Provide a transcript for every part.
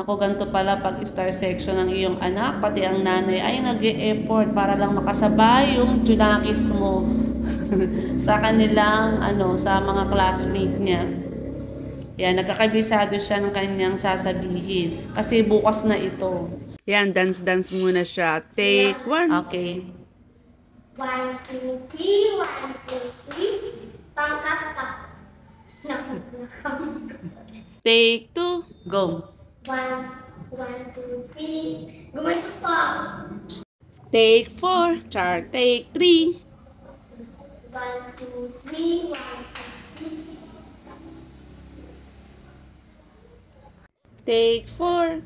Ako, ganito pala pag star section ng iyong anak, pati ang nanay ay nag-e-effort para lang makasabay yung tsunakis mo sa kanilang, sa mga classmate niya. Yan, nagkakabisado siya ng kanyang sasabihin. Kasi bukas na ito. Yan, dance-dance muna siya. Take one. Okay. 1, 2, 3, 1, 2, 3, pangkap. Take two. Go. 1, 2, 3. Gumanto pa. Take four. Char. Take three. 1, 2, 3, 1, 2, 3. Take four.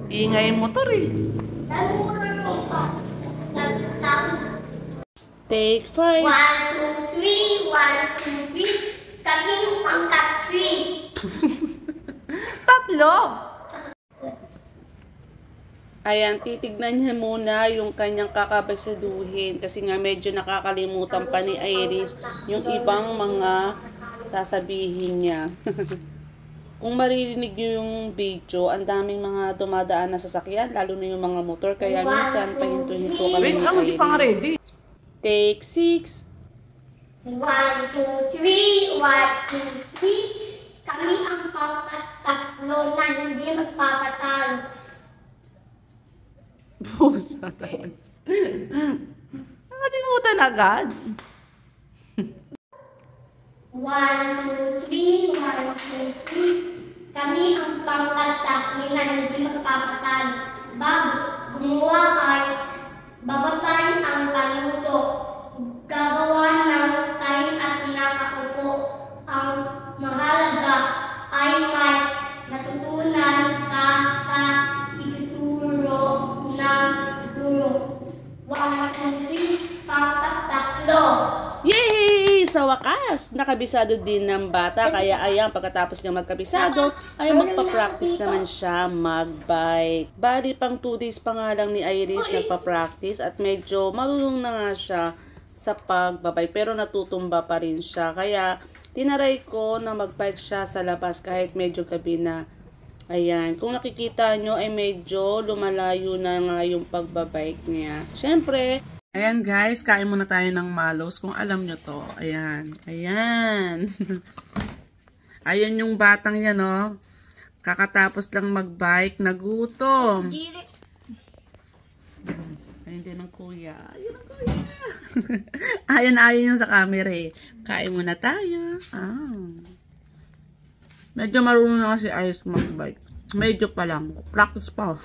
Ingay yung motor eh. Take five. 1, 2, 3, 1, 2, 3. Kaming pangkap 3. Tatlo. Ayan, titignan niya muna yung kanyang kakabasaduhin kasi nga medyo nakakalimutan pa ni Iris yung ibang mga sasabihin niya. Kung maririnig niyo yung video, ang daming mga dumadaan na sasakyan, lalo na yung mga motor, kaya minsan pahinto-hinto kami ni Iris. Take six. 1, 2, 3, 1, 2, 3. Kami ang pangkat-tatlo na hindi magpapatalo. Pusa tayo. Nakalimutan agad. 1, 2, 3, 1, 2, 3. Kami ang pangkat-tatlo na hindi magpapatalo. Bago gumawa ay babasahin ang panuto. Gagawa ng time at nakaupo. Ang mahalaga ay may natutunan ka sa ituturo ng guro. 1, 2, 3, pangkat-tatlo. Yay! Sa wakas, nakabisado din ng bata. Kaya ayan, pagkatapos niya magkabisado, ay magpa-practice naman siya mag-bike. Bali, pang 2 days pa nga lang ni Iris nagpa-practice at medyo marunong na nga siya sa pagbabike. Pero natutumba pa rin siya. Kaya, tinaray ko na mag-bike siya sa labas kahit medyo gabi na. Ayan, kung nakikita nyo ay medyo lumalayo na nga yung pagbabike niya. Siyempre, ayan guys, kain muna tayo ng malos kung alam nyo to. Ayan, ayan. Ayan yung batang yan, no? Kakatapos lang mag-bike, nagutom. Ayun din ng kuya. Ayun ang kuya. Ayon yung sa camera eh. Kain muna tayo. Medyo marunong na kasi Iris mag-bike. Medyo pa lang. Practice pa.